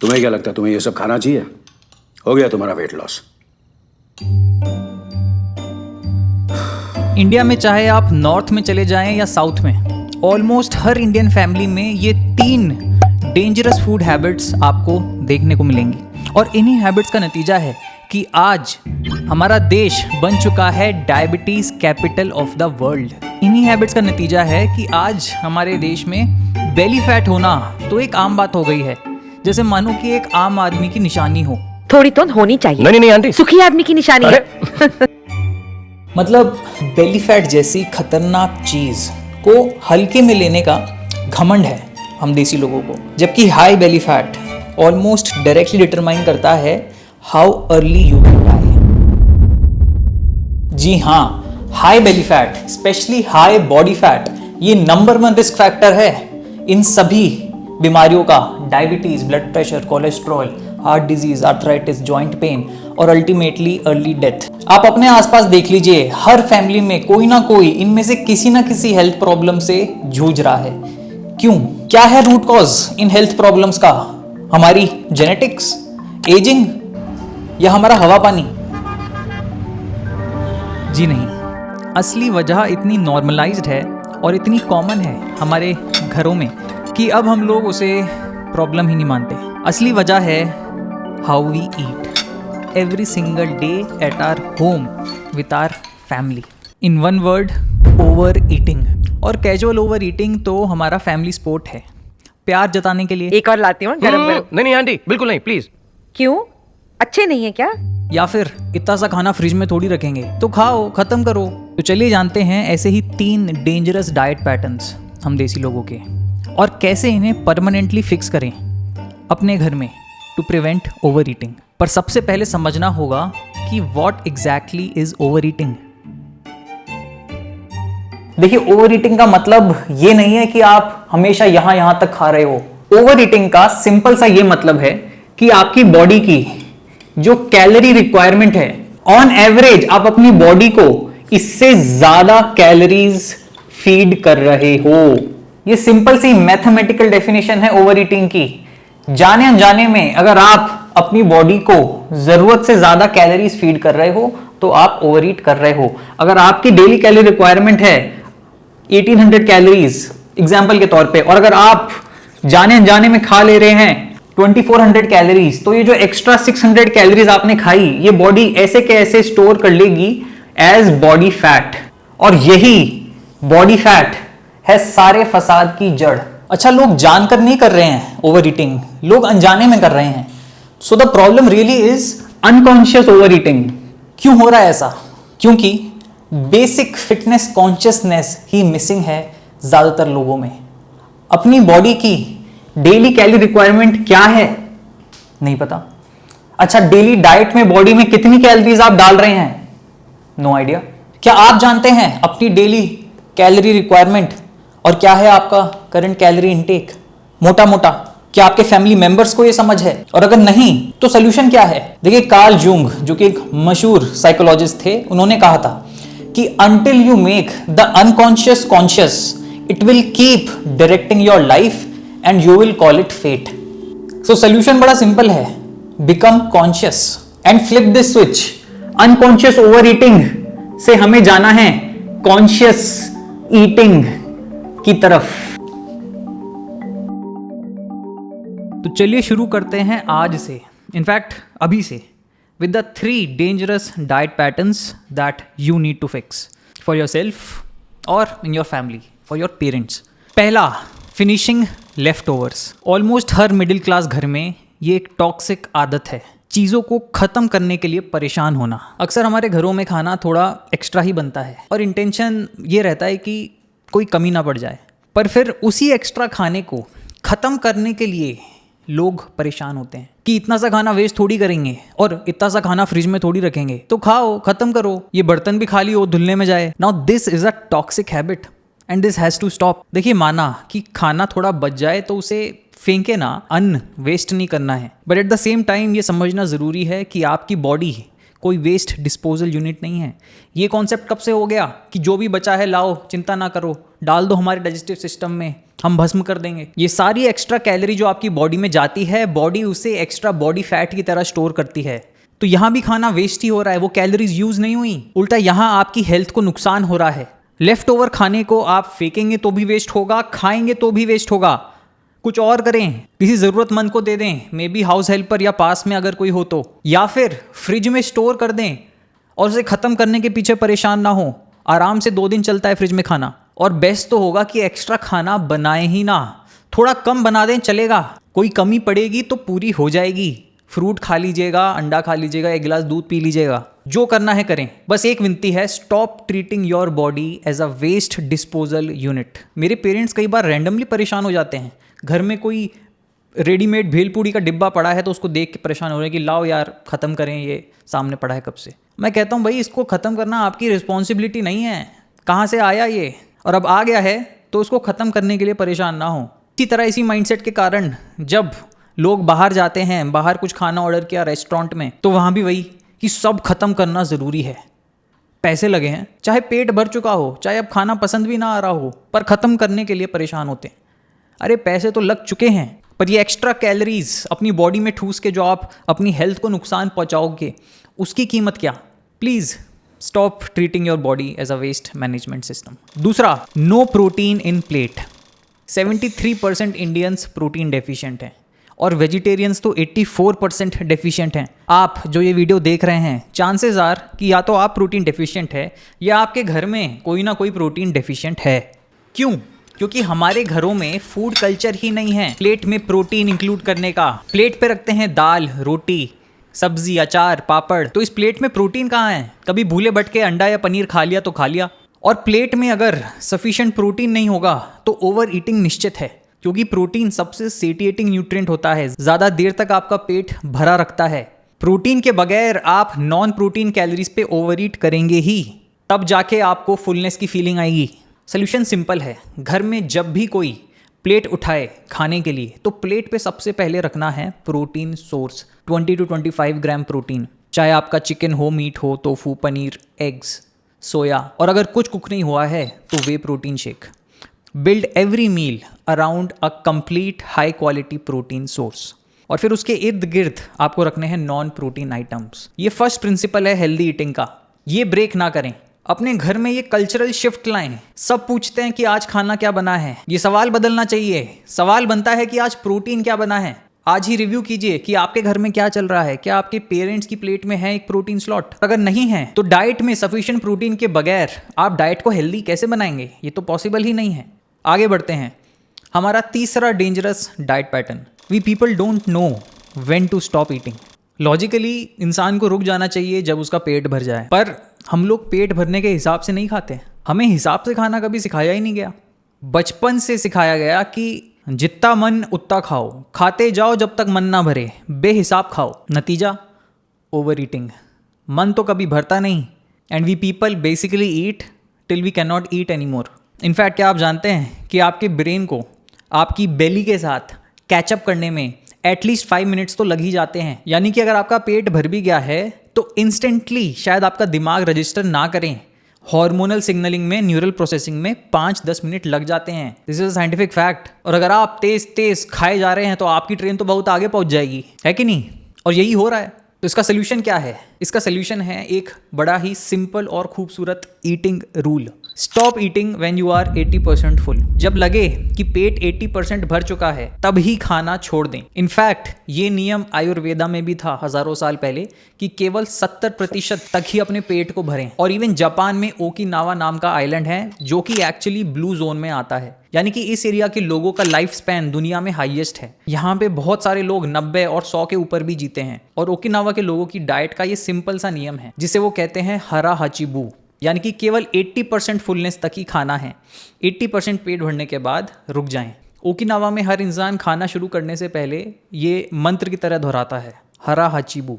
तुम्हें क्या लगता है तुम्हें ये सब खाना चाहिए? हो गया तुम्हारा वेट लॉस। इंडिया में चाहे आप नॉर्थ में चले जाएं या साउथ में, ऑलमोस्ट हर इंडियन फैमिली में ये 3 डेंजरस फूड हैबिट्स आपको देखने को मिलेंगी। और इन्हीं हैबिट्स का नतीजा है कि आज हमारा देश बन चुका है diabetes capital of the world. इन्हीं हैबिट्स का नतीजा है कि आज हमारे देश में बेली फैट होना तो एक आम बात हो गई है, जैसे मानो कि एक आम आदमी की निशानी हो। थोड़ी तो होनी चाहिए। नहीं आंटी, सुखी आदमी की निशानी है। मतलब बेली फैट जैसी खतरनाक चीज को हल्के में लेने का घमंड है हम देसी लोगों को, जबकि high belly fat almost directly determine करता है how early you will die. जी हाँ, high belly fat, specially high body fat, ये नंबर 1 रिस्क फैक्टर है इन सभी बीमारियों का, diabetes, blood pressure, cholesterol, heart disease, arthritis, joint pain और अल्टीमेटली अर्ली डेथ। आप अपने आसपास देख लीजिए, हर फैमिली में कोई ना कोई इनमें से किसी ना किसी हेल्थ प्रॉब्लम से जूझ रहा है। क्यों? क्या है root cause in health problems का? हमारी जेनेटिक्स, एजिंग या हमारा हवा पानी? जी नहीं, असली वजह इतनी नॉर्मलाइज्ड है और इतनी कॉमन है हमारे घरों में कि अब हम लोग उसे प्रॉब्लम ही नहीं मानते। असली वजह है how we eat every single day at our home with our family. In one word, over eating. और कैजुअल ओवर ईटिंग तो हमारा फैमिली स्पोर्ट है, प्यार जताने के लिए। एक और लाती हूँ गरम गरम। नहीं आंटी, बिल्कुल नहीं, प्लीज। क्यों? अच्छे नहीं है क्या? या फिर इतना सा खाना फ्रिज में थोड़ी रखेंगे, तो खाओ, खत्म करो। तो चलिए जानते हैं ऐसे ही 3 डेंजरस डाइट पैटर्न्स हम देसी लोगों के, और कैसे इन्हें परमानेंटली फिक्स करें अपने घर में टू प्रिवेंट ओवर ईटिंग। पर सबसे पहले समझना होगा कि what exactly is over eating. देखिए, ओवर ईटिंग का मतलब ये नहीं है कि आप हमेशा यहां तक खा रहे हो। ओवर ईटिंग का सिंपल सा ये मतलब है कि आपकी बॉडी की जो कैलोरी रिक्वायरमेंट है, ऑन एवरेज आप अपनी बॉडी को इससे ज्यादा कैलोरीज फीड कर रहे हो। ये सिंपल सी मैथमेटिकल डेफिनेशन है ओवर ईटिंग की। जाने अनजाने में अगर आप अपनी बॉडी को जरूरत से ज्यादा कैलोरीज फीड कर रहे हो तो आप ओवर ईट कर रहे हो। अगर आपकी डेली कैलोरी रिक्वायरमेंट है 1800 कैलोरीज एग्जांपल के तौर पे, और अगर आप जाने अनजाने में खा ले रहे हैं 2400 कैलोरीज, तो ये जो एक्स्ट्रा 600 कैलोरीज आपने खाई, ये बॉडी ऐसे के ऐसे स्टोर कर लेगी एज बॉडी फैट। और यही बॉडी फैट है सारे फसाद की जड़। अच्छा, लोग जानकर नहीं कर रहे हैं ओवर ईटिंग, लोग अनजाने में कर रहे हैं। So the problem really is unconscious over eating. क्यों हो रहा है ऐसा? क्योंकि बेसिक फिटनेस कॉन्शियसनेस ही मिसिंग है ज्यादातर लोगों में। अपनी बॉडी की डेली कैलोरी रिक्वायरमेंट क्या है नहीं पता। अच्छा, डेली डाइट में बॉडी में कितनी कैलोरीज आप डाल रहे हैं? No idea. क्या आप जानते हैं अपनी डेली कैलोरी रिक्वायरमेंट और क्या है आपका करंट कैलोरी इनटेक? मोटा मोटा क्या आपके फैमिली मेंबर्स को यह समझ है? और अगर नहीं तो सोल्यूशन क्या है? देखिए, कार्ल जूंग जो कि एक मशहूर साइकोलॉजिस्ट थे, उन्होंने कहा था कि until you make the unconscious conscious, it will keep directing your life and you will call it fate. So solution बड़ा सिंपल है, become conscious and flip this switch. Unconscious overeating से हमें जाना है conscious eating की तरफ। तो चलिए शुरू करते हैं आज से, इनफैक्ट अभी से, with the 3 dangerous diet patterns that you need to fix for yourself or in your family, for your parents. पहला, finishing leftovers. ऑलमोस्ट हर मिडिल क्लास घर में ये एक टॉक्सिक आदत है, चीज़ों को ख़त्म करने के लिए परेशान होना। अक्सर हमारे घरों में खाना थोड़ा एक्स्ट्रा ही बनता है और इंटेंशन ये रहता है कि कोई कमी ना पड़ जाए, पर फिर उसी एक्स्ट्रा खाने को ख़त्म करने के लिए लोग परेशान होते हैं कि इतना सा खाना वेस्ट थोड़ी करेंगे और इतना सा खाना फ्रिज में थोड़ी रखेंगे, तो खाओ, खत्म करो, ये बर्तन भी खाली हो, धुलने में जाए। Now this is a toxic habit and this has to stop. देखिए, माना कि खाना थोड़ा बच जाए तो उसे फेंके ना, अन्न वेस्ट नहीं करना है, but at the same time ये समझना जरूरी है कि आपकी बॉडी कोई वेस्ट डिस्पोजल यूनिट नहीं है। ये कॉन्सेप्ट कब से हो गया कि जो भी बचा है लाओ, चिंता ना करो, डाल दो हमारे डाइजेस्टिव सिस्टम में, हम भस्म कर देंगे। ये सारी एक्स्ट्रा कैलोरी जो आपकी बॉडी में जाती है, बॉडी उसे एक्स्ट्रा बॉडी फैट की तरह स्टोर करती है। तो यहाँ भी खाना वेस्ट ही हो रहा है, वो कैलोरीज यूज नहीं हुई, उल्टा यहाँ आपकी हेल्थ को नुकसान हो रहा है। लेफ्ट ओवर खाने को आप फेंकेंगे तो भी वेस्ट होगा, खाएंगे तो भी वेस्ट होगा। कुछ और करें, किसी ज़रूरतमंद को दे दें, मे बी हाउस हेल्पर या पास में अगर कोई हो तो, या फिर फ्रिज में स्टोर कर दें और उसे ख़त्म करने के पीछे परेशान ना हो। आराम से 2 दिन चलता है फ्रिज में खाना। और बेस्ट तो होगा कि एक्स्ट्रा खाना बनाएं ही ना, थोड़ा कम बना दें, चलेगा। कोई कमी पड़ेगी तो पूरी हो जाएगी। फ्रूट खा लीजिएगा, अंडा खा लीजिएगा, 1 गिलास दूध पी लीजिएगा, जो करना है करें। बस एक विनती है, stop treating your body as a waste disposal unit. मेरे पेरेंट्स कई बार रैंडमली परेशान हो जाते हैं, घर में कोई रेडीमेड भेलपूड़ी का डिब्बा पड़ा है तो उसको देख के परेशान हो रहे हैं कि लाओ यार ख़त्म करें, ये सामने पड़ा है कब से। मैं कहता हूँ भाई, इसको ख़त्म करना आपकी रिस्पॉन्सिबिलिटी नहीं है। कहाँ से आया ये, और अब आ गया है तो उसको ख़त्म करने के लिए परेशान ना हो। इसी तरह इसी माइंडसेट के कारण जब लोग बाहर जाते हैं, बाहर कुछ खाना ऑर्डर किया रेस्टोरेंट में, तो वहाँ भी वही कि सब ख़त्म करना ज़रूरी है। पैसे लगे हैं, चाहे पेट भर चुका हो, चाहे अब खाना पसंद भी ना आ रहा हो, पर ख़त्म करने के लिए परेशान होते हैं। अरे पैसे तो लग चुके हैं, पर ये एक्स्ट्रा कैलोरीज अपनी बॉडी में ठूस के जो आप अपनी हेल्थ को नुकसान पहुंचाओगे, उसकी कीमत क्या। Please stop treating your body as a waste management system. दूसरा, no protein in plate. 73% Indians protein deficient हैं और वेजिटेरियंस तो 84% डेफिशिएंट हैं। आप जो ये वीडियो देख रहे हैं, चांसेस आर कि या तो आप प्रोटीन डेफिशिएंट है या आपके घर में कोई ना कोई प्रोटीन डेफिशिएंट है। क्यों? क्योंकि हमारे घरों में फूड कल्चर ही नहीं है प्लेट में प्रोटीन इंक्लूड करने का। प्लेट पे रखते हैं दाल, रोटी, सब्जी, अचार, पापड़, तो इस प्लेट में प्रोटीन कहाँ है? कभी भूले भटके अंडा या पनीर खा लिया तो खा लिया। और प्लेट में अगर सफिशिएंट प्रोटीन नहीं होगा तो ओवर ईटिंग निश्चित है, क्योंकि प्रोटीन सबसे सेटिएटिंग न्यूट्रिएंट होता है, ज़्यादा देर तक आपका पेट भरा रखता है। प्रोटीन के बगैर आप नॉन प्रोटीन कैलोरीज पे ओवर ईट करेंगे ही, तब जाके आपको फुलनेस की फीलिंग आएगी। सोल्यूशन सिंपल है, घर में जब भी कोई प्लेट उठाए खाने के लिए तो प्लेट पे सबसे पहले रखना है protein source, 20 to 25 gram protein. चाहे आपका चिकन हो, मीट हो, टोफू, पनीर, एग्स, सोया, और अगर कुछ कुक नहीं हुआ है तो whey protein shake. Build every meal around a complete high quality protein source, और फिर उसके इर्द गिर्द आपको रखने हैं नॉन प्रोटीन आइटम्स। ये फर्स्ट प्रिंसिपल है हेल्दी ईटिंग का, ये ब्रेक ना करें। अपने घर में ये कल्चरल शिफ्ट लाएं। सब पूछते हैं कि आज खाना क्या बना है, ये सवाल बदलना चाहिए। सवाल बनता है कि आज प्रोटीन क्या बना है। आज ही रिव्यू कीजिए कि आपके घर में क्या चल रहा है। क्या आपके पेरेंट्स की प्लेट में है एक प्रोटीन स्लॉट? अगर नहीं है तो डाइट में सफिशिएंट प्रोटीन के बगैर आप डाइट को हेल्दी कैसे बनाएंगे? ये तो पॉसिबल ही नहीं है। आगे बढ़ते हैं। हमारा तीसरा dangerous diet pattern, we people don't know when to stop eating. Logically इंसान को रुक जाना चाहिए जब उसका पेट भर जाए, पर हम लोग पेट भरने के हिसाब से नहीं खाते। हमें हिसाब से खाना कभी सिखाया ही नहीं गया। बचपन से सिखाया गया कि जितना मन उतना खाओ, खाते जाओ जब तक मन ना भरे, बेहिसाब खाओ। नतीजा ओवर ईटिंग। मन तो कभी भरता नहीं, and we people basically eat till we can not eat any more. In fact क्या आप जानते हैं कि आपके ब्रेन को आपकी बेली के साथ कैचअप करने में एटलीस्ट 5 मिनट्स तो लग ही जाते हैं। यानी कि अगर आपका पेट भर भी गया है तो इंस्टेंटली शायद आपका दिमाग रजिस्टर ना करें, हार्मोनल सिग्नलिंग में, न्यूरल प्रोसेसिंग में 5-10 मिनट लग जाते हैं। This is a scientific fact. और अगर आप तेज तेज खाए जा रहे हैं तो आपकी ट्रेन तो बहुत आगे पहुंच जाएगी, है कि नहीं? और यही हो रहा है। तो इसका सोल्यूशन क्या है? इसका सोल्यूशन है एक बड़ा ही सिंपल और खूबसूरत eating rule. Stop eating when you are 80% full. जब लगे कि पेट 80% भर चुका है तब ही खाना छोड़ दें। इनफैक्ट ये नियम आयुर्वेदा में भी था हजारों साल पहले कि केवल 70% तक ही अपने पेट को भरें। और इवन जापान में ओकिनावा नाम का आइलैंड है जो कि एक्चुअली ब्लू जोन में आता है, यानी कि इस एरिया के लोगों का लाइफ स्पैन दुनिया में हाईएस्ट है। यहाँ पे बहुत सारे लोग 90 और 100 के ऊपर भी जीते हैं। और ओकिनावा के लोगों की डाइट का ये सिंपल सा नियम है जिसे वो कहते हैं हरा हाचिबू, यानी कि केवल 80% फुलनेस तक ही खाना है। 80% पेट भरने के बाद रुक जाएं। ओकिनावा में हर इंसान खाना शुरू करने से पहले ये मंत्र की तरह दोहराता है, हरा हाचिबू,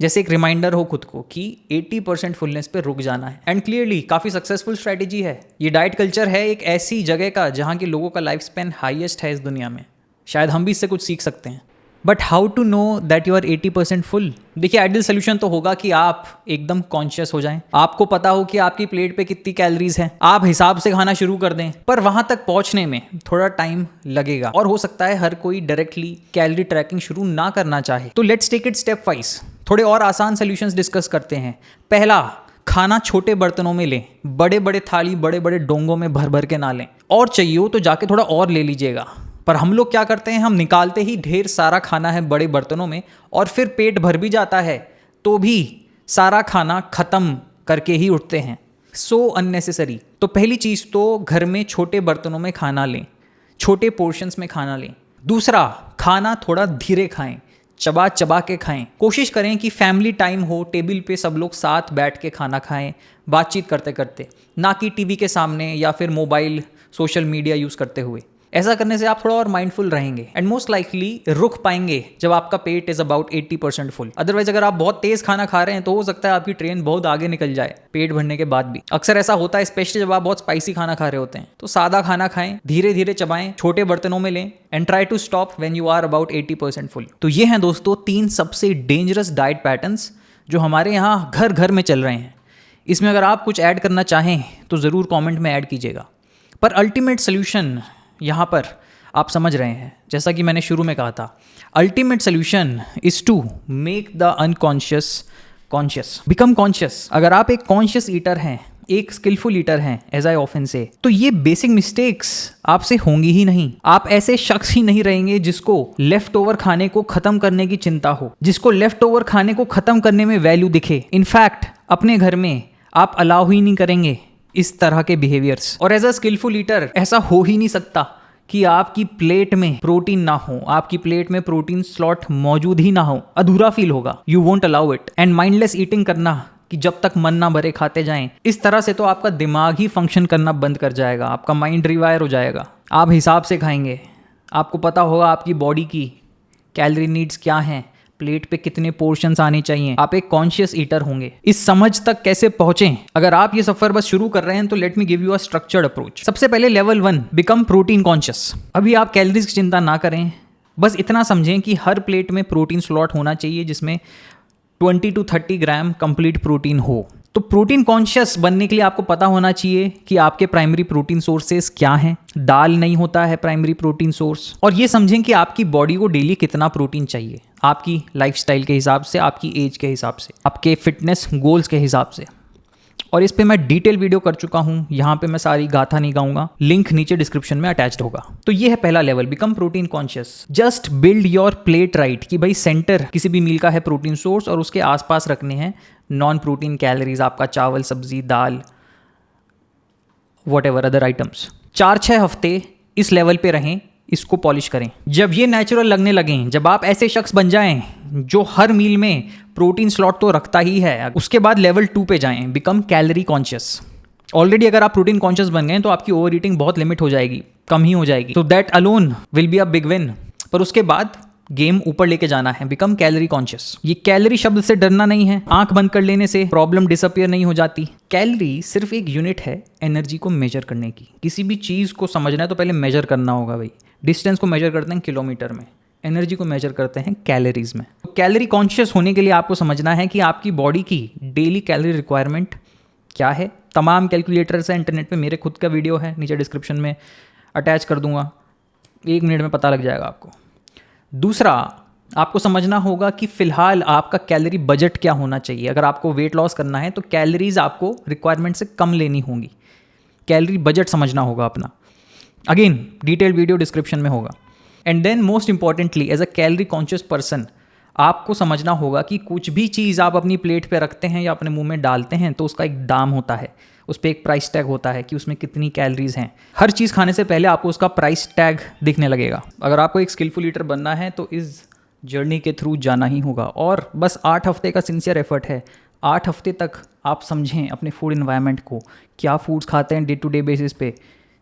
जैसे एक रिमाइंडर हो खुद को कि 80% फुलनेस पे रुक जाना है। एंड क्लियरली काफ़ी सक्सेसफुल स्ट्रैटेजी है। ये डाइट कल्चर है एक ऐसी जगह का जहाँ के लोगों का लाइफ स्पैन हाईएस्ट है इस दुनिया में। शायद हम भी इससे कुछ सीख सकते हैं। But how to know that you are 80% full? देखिए, आइडियल सोल्यूशन तो होगा कि आप एकदम कॉन्शियस हो जाएं, आपको पता हो कि आपकी प्लेट पे कितनी कैलोरीज हैं, आप हिसाब से खाना शुरू कर दें। पर वहां तक पहुंचने में थोड़ा टाइम लगेगा और हो सकता है हर कोई डायरेक्टली कैलोरी ट्रैकिंग शुरू ना करना चाहे। तो let's take it step wise. थोड़े और आसान सोल्यूशंस डिस्कस करते हैं। पहला, खाना छोटे बर्तनों में लें, बड़े बड़े थाली बड़े बड़े डोंगों में भर भर के ना लें। और चाहिए हो तो जाके थोड़ा और ले लीजिएगा। पर हम लोग क्या करते हैं, हम निकालते ही ढेर सारा खाना है बड़े बर्तनों में, और फिर पेट भर भी जाता है तो भी सारा खाना खत्म करके ही उठते हैं। सो अननेसेसरी। तो पहली चीज़ तो घर में छोटे बर्तनों में खाना लें, छोटे पोर्शंस में खाना लें। दूसरा, खाना थोड़ा धीरे खाएं, चबा चबा के खाएं। कोशिश करें कि फैमिली टाइम हो, टेबल पे सब लोग साथ बैठ के खाना खाएं, बातचीत करते करते, ना कि टीवी के सामने या फिर मोबाइल सोशल मीडिया यूज़ करते हुए। ऐसा करने से आप थोड़ा और माइंडफुल रहेंगे एंड मोस्ट लाइकली रुक पाएंगे जब आपका पेट इज अबाउट 80% फुल। अदरवाइज अगर आप बहुत तेज खाना खा रहे हैं तो हो सकता है आपकी ट्रेन बहुत आगे निकल जाए पेट भरने के बाद भी। अक्सर ऐसा होता है, स्पेशली जब आप बहुत स्पाइसी खाना खा रहे होते हैं। तो सादा खाना खाएं, धीरे धीरे चबाएं, छोटे बर्तनों में लें and try to stop when you are about 80% full. तो ये हैं दोस्तों 3 सबसे डेंजरस डाइट पैटर्न्स जो हमारे यहाँ घर घर में चल रहे हैं। इसमें अगर आप कुछ ऐड करना चाहें तो ज़रूर कॉमेंट में ऐड कीजिएगा। पर अल्टीमेट सोल्यूशन यहाँ पर आप समझ रहे हैं, जैसा कि मैंने शुरू में कहा था, ultimate solution is to make the unconscious conscious, become conscious. अगर आप एक कॉन्शियस ईटर हैं, एक स्किलफुल ईटर हैं, एज आई ऑफन से, तो ये बेसिक मिस्टेक्स आपसे होंगी ही नहीं। आप ऐसे शख्स ही नहीं रहेंगे जिसको लेफ्ट ओवर खाने को खत्म करने की चिंता हो, जिसको लेफ्ट ओवर खाने को खत्म करने में वैल्यू दिखे। इनफैक्ट अपने घर में आप अलाउ ही नहीं करेंगे इस तरह के बिहेवियर्स। और एज अ स्किलफुल ईटर ऐसा हो ही नहीं सकता कि आपकी प्लेट में प्रोटीन ना हो, आपकी प्लेट में प्रोटीन स्लॉट मौजूद ही ना हो। अधूरा फील होगा, you won't allow it. And mindless eating करना कि जब तक मन ना भरे खाते जाएं, इस तरह से तो आपका दिमाग ही फंक्शन करना बंद कर जाएगा, आपका माइंड रिवायर हो जाएगा। आप हिसाब से खाएंगे, आपको पता होगा आपकी बॉडी की कैलोरी नीड्स क्या हैं, प्लेट पे कितने पोर्शंस आने चाहिए। आप एक कॉन्शियस ईटर होंगे। इस समझ तक कैसे पहुंचें? अगर आप ये सफर बस शुरू कर रहे हैं तो let me give you a structured approach. सबसे पहले लेवल 1, बिकम प्रोटीन कॉन्शियस। अभी आप कैलोरीज की चिंता ना करें, बस इतना समझें कि हर प्लेट में प्रोटीन स्लॉट होना चाहिए जिसमें 20 to 30 ग्राम कंप्लीट प्रोटीन हो। तो प्रोटीन कॉन्शियस बनने के लिए आपको पता होना चाहिए कि आपके प्राइमरी प्रोटीन सोर्सेस क्या हैं। दाल नहीं होता है प्राइमरी प्रोटीन सोर्स। और ये समझें कि आपकी बॉडी को डेली कितना प्रोटीन चाहिए, आपकी लाइफस्टाइल के हिसाब से, आपकी एज के हिसाब से, आपके फिटनेस गोल्स के हिसाब से। और इस पे मैं डिटेल वीडियो कर चुका हूँ, यहाँ पे मैं सारी गाथा नहीं गाऊंगा, लिंक नीचे डिस्क्रिप्शन में अटैच्ड होगा। तो ये है पहला level, become protein conscious. Just build your plate right, कि भाई सेंटर किसी भी मील का है प्रोटीन सोर्स और उसके आसपास रखने हैं नॉन प्रोटीन कैलोरीज, आपका चावल, सब्जी, दाल, वॉट एवर अदर आइटम्स। 4-6 हफ्ते इस लेवल पे रहें, इसको पॉलिश करें। जब ये नेचुरल लगने लगें, जब आप ऐसे शख्स बन जाएं जो हर मील में प्रोटीन स्लॉट तो रखता ही है, उसके बाद लेवल 2 पे जाएं, बिकम कैलोरी कॉन्शियस। ऑलरेडी अगर आप प्रोटीन कॉन्शियस बन गए तो आपकी ओवर ईटिंग बहुत लिमिट हो जाएगी, कम ही हो जाएगी। तो that alone will be a big win. पर उसके बाद गेम ऊपर लेके जाना है, बिकम कैलोरी कॉन्शियस। ये कैलोरी शब्द से डरना नहीं है, आंख बंद कर लेने से प्रॉब्लम डिसअपियर नहीं हो जाती। कैलोरी सिर्फ एक यूनिट है एनर्जी को मेजर करने की। किसी भी चीज़ को समझना है तो पहले मेजर करना होगा भाई। डिस्टेंस को मेजर करते हैं किलोमीटर में, एनर्जी को मेजर करते हैं कैलोरीज में। तो कैलोरी कॉन्शियस होने के लिए आपको समझना है कि आपकी बॉडी की डेली कैलोरी रिक्वायरमेंट क्या है। तमाम कैलकुलेटर्स हैं इंटरनेट पे, मेरे खुद का वीडियो है नीचे डिस्क्रिप्शन में अटैच कर दूंगा, 1 मिनट में पता लग जाएगा आपको। दूसरा, आपको समझना होगा कि फिलहाल आपका कैलोरी बजट क्या होना चाहिए। अगर आपको वेट लॉस करना है तो कैलोरीज आपको रिक्वायरमेंट से कम लेनी होंगी। कैलोरी बजट समझना होगा अपना। अगेन डिटेल वीडियो डिस्क्रिप्शन में होगा। And then most importantly, as a calorie conscious person, आपको समझना होगा कि कुछ भी चीज़ आप अपनी प्लेट पे रखते हैं या अपने मुंह में डालते हैं तो उसका एक दाम होता है, उस पर एक प्राइस टैग होता है कि उसमें कितनी कैलोरीज हैं। हर चीज़ खाने से पहले आपको उसका प्राइस टैग दिखने लगेगा। अगर आपको एक स्किलफुल ईटर बनना है तो इस जर्नी के थ्रू जाना ही होगा। और बस 8 हफ्ते का सिंसियर एफर्ट है। 8 हफ्ते तक आप समझें अपने फूड इन्वायरमेंट को, क्या फूड्स खाते हैं डे टू डे बेसिस पे।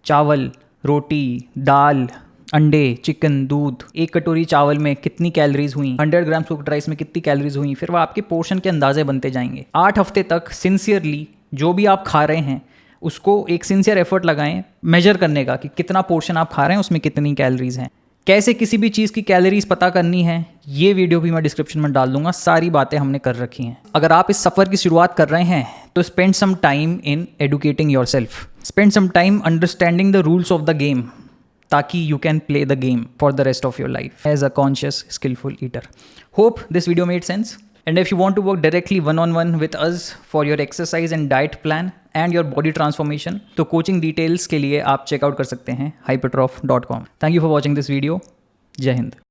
चावल, रोटी, दाल, अंडे, चिकन, दूध। 1 कटोरी चावल में कितनी कैलोरीज हुई, 100 ग्राम कुक्ड राइस में कितनी कैलोरीज हुई, फिर वह आपके पोर्शन के अंदाजे बनते जाएंगे। 8 हफ्ते तक सिंसियरली जो भी आप खा रहे हैं उसको एक सिंसियर एफर्ट लगाएं मेजर करने का कि कितना पोर्शन आप खा रहे हैं उसमें कितनी कैलोरीज हैं। कैसे किसी भी चीज़ की कैलोरीज पता करनी है, ये वीडियो भी मैं डिस्क्रिप्शन में डाल दूंगा। सारी बातें हमने कर रखी हैं। अगर आप इस सफ़र की शुरुआत कर रहे हैं तो spend some time in educating yourself, spend some time understanding the rules of the game, ताकि you can play the game for the rest of your life as a conscious skillful eater. Hope this video made sense, and if you want to work directly one-on-one with us for your exercise and diet plan and your body transformation, तो coaching details के लिए आप checkout कर सकते हैं hypertroph.com। Thank you for watching this video। जय हिंद।